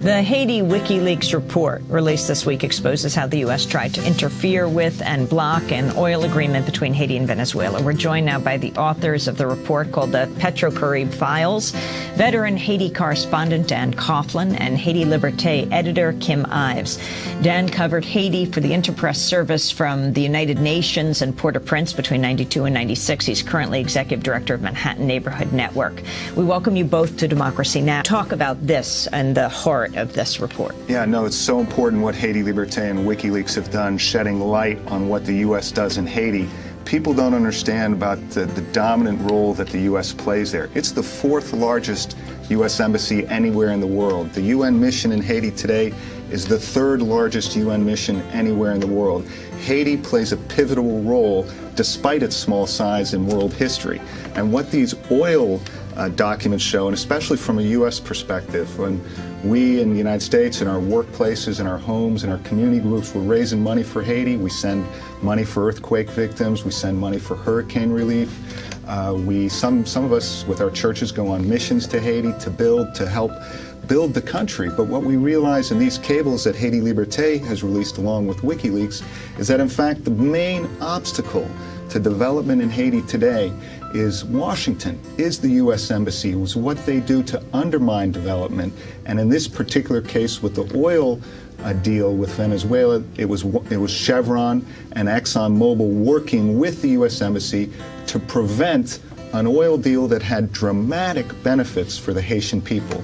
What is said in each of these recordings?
The Haiti WikiLeaks report released this week exposes how the U.S. tried to interfere with and block an oil agreement between Haiti and Venezuela. We're joined now by the authors of the report called the Petro-Carib Files, veteran Haiti correspondent Dan Coughlin and Haiti Liberté editor Kim Ives. Dan covered Haiti for the Interpress service from the United Nations and Port-au-Prince between 92 and 96. He's currently executive director of Manhattan Neighborhood Network. We welcome you both to Democracy Now! Talk about this and the heart of this report. Yeah, no, it's so important what Haiti Liberté and WikiLeaks have done, shedding light on what the U.S. does in Haiti. People don't understand about the dominant role that the U.S. plays there. It's the fourth largest U.S. embassy anywhere in the world. The UN mission in Haiti today is the third largest UN mission anywhere in the world. Haiti plays a pivotal role despite its small size in world history. And what these oil documents show, and especially from a U.S. perspective, when we in the United States, in our workplaces, in our homes, in our community groups, we're raising money for Haiti. We send money for earthquake victims. We send money for hurricane relief. Some of us with our churches go on missions to Haiti to help build the country. But what we realize in these cables that Haiti Liberté has released along with WikiLeaks is that in fact the main obstacle to development in Haiti today is Washington, is the U.S. Embassy. It was what they do to undermine development. And in this particular case with the oil deal with Venezuela, it was Chevron and ExxonMobil working with the U.S. Embassy to prevent an oil deal that had dramatic benefits for the Haitian people.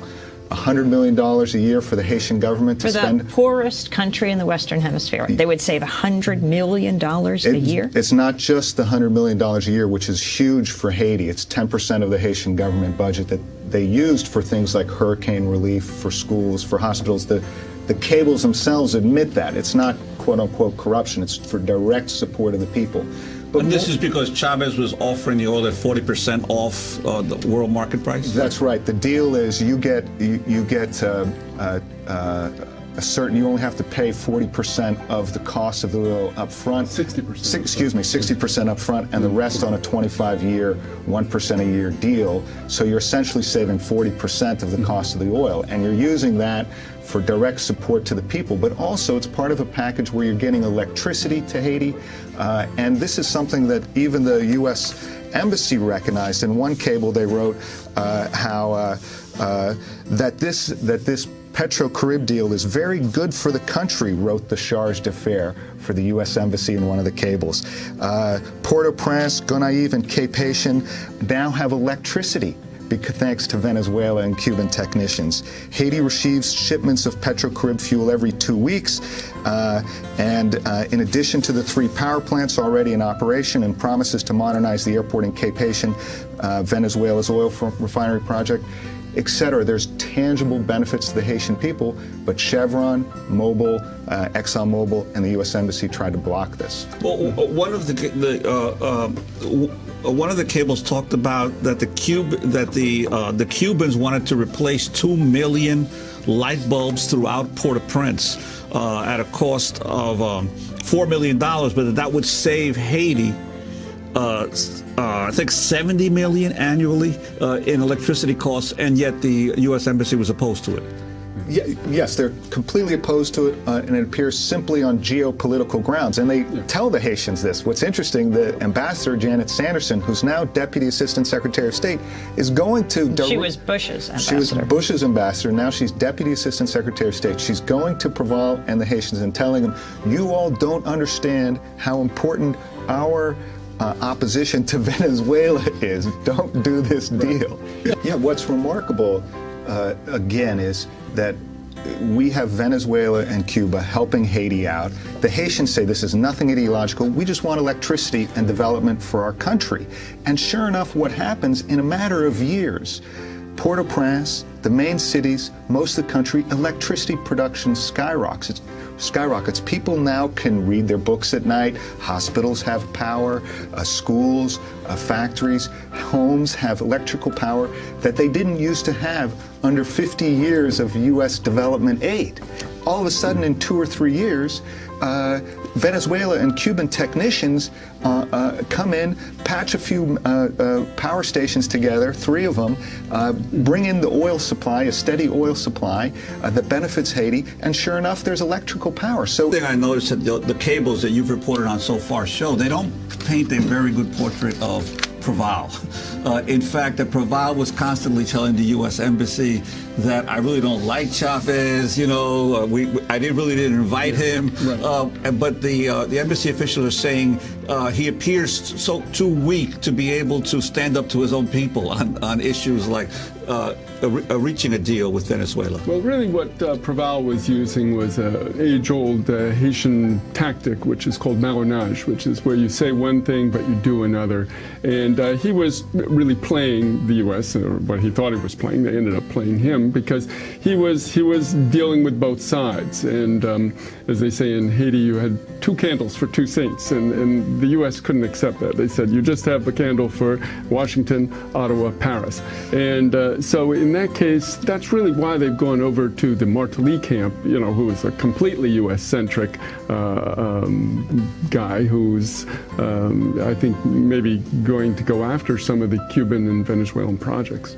$100 million a year for the Haitian government to spend. For the poorest country in the Western Hemisphere, they would save $100 million a year? It's not just the $100 million a year, which is huge for Haiti. It's 10% of the Haitian government budget that they used for things like hurricane relief, for schools, for hospitals. The cables themselves admit that. It's not quote-unquote corruption. It's for direct support of the people. And this is because Chavez was offering the oil at 40% off the world market price? That's right. The deal is you only have to pay 40% of the cost of the oil up front. 60%. Excuse me, 60% up front, and the rest on a 25-year, 1% a year deal. So you're essentially saving 40% of the cost of the oil, and you're using that for direct support to the people, but also it's part of a package where you're getting electricity to Haiti, and this is something that even the U.S. Embassy recognized. In one cable they wrote that this Petro-Carib deal is very good for the country, wrote the charge d'affaires for the U.S. Embassy in one of the cables. Port-au-Prince, Gonaives, and Cape Haitian now have electricity thanks to Venezuela and Cuban technicians. Haiti receives shipments of Petro-Carib fuel every 2 weeks, and in addition to the 3 power plants already in operation and promises to modernize the airport in Cape Haitian, Venezuela's oil refinery project, etc. There's tangible benefits to the Haitian people, but Chevron, Mobil, ExxonMobil, and the U.S. Embassy tried to block this. Well, one of the cables talked about that the Cubans wanted to replace 2 million light bulbs throughout Port-au-Prince at a cost of $4 million, but that would save Haiti I think $70 million annually in electricity costs, and yet the U.S. Embassy was opposed to it. Yes, they're completely opposed to it, and it appears simply on geopolitical grounds. And they tell the Haitians this. What's interesting, the ambassador, Janet Sanderson, who's now Deputy Assistant Secretary of State, is going to... She was Bush's ambassador. She was Bush's ambassador. Now she's Deputy Assistant Secretary of State. She's going to Preval and the Haitians and telling them, you all don't understand how important our opposition to Venezuela is. Don't do this deal. Yeah, what's remarkable, again, is that we have Venezuela and Cuba helping Haiti out. The Haitians say this is nothing ideological. We just want electricity and development for our country. And sure enough, what happens in a matter of years, Port-au-Prince, the main cities, most of the country, electricity production skyrockets. People now can read their books at night. Hospitals have power. Schools, factories, homes have electrical power that they didn't used to have under 50 years of U.S. development aid. all of a sudden in 2 or 3 years, Venezuela and Cuban technicians come in, patch a few power stations together, 3 of them, bring in the oil supply, a steady oil supply that benefits Haiti, and sure enough, there's electrical power. So the thing I noticed that the cables that you've reported on so far show they don't paint a very good portrait of Proval. In fact, Proval was constantly telling the U.S. Embassy that I really don't like Chavez. You know, I really didn't invite him. Right. But the embassy officials are saying he appears too weak to be able to stand up to his own people on issues like reaching a deal with Venezuela. Well, really what Proval was using was an age-old Haitian tactic, which is called malonnage, which is where you say one thing but you do another. And he was really playing the U.S., or what he thought he was playing. They ended up playing him because he was dealing with both sides. And as they say in Haiti, you had 2 candles for 2 saints, and the U.S. couldn't accept that. They said, you just have the candle for Washington, Ottawa, Paris. And so in that case, that's really why they've gone over to the Martelly camp, you know, who is a completely U.S.-centric guy who's, I think, maybe going to go after some of the Cuban and Venezuelan projects.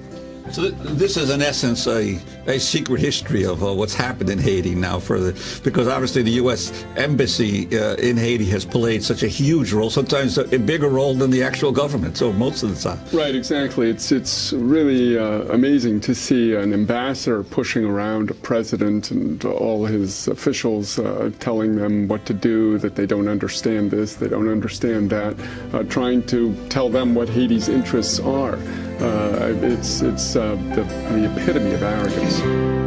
So this is, in essence, a secret history of what's happened in Haiti now, because obviously the U.S. Embassy in Haiti has played such a huge role, sometimes a bigger role than the actual government, so most of the time. Right, exactly. It's really amazing to see an ambassador pushing around a president and all his officials, telling them what to do, that they don't understand this, they don't understand that, trying to tell them what Haiti's interests are. It's the epitome of arrogance.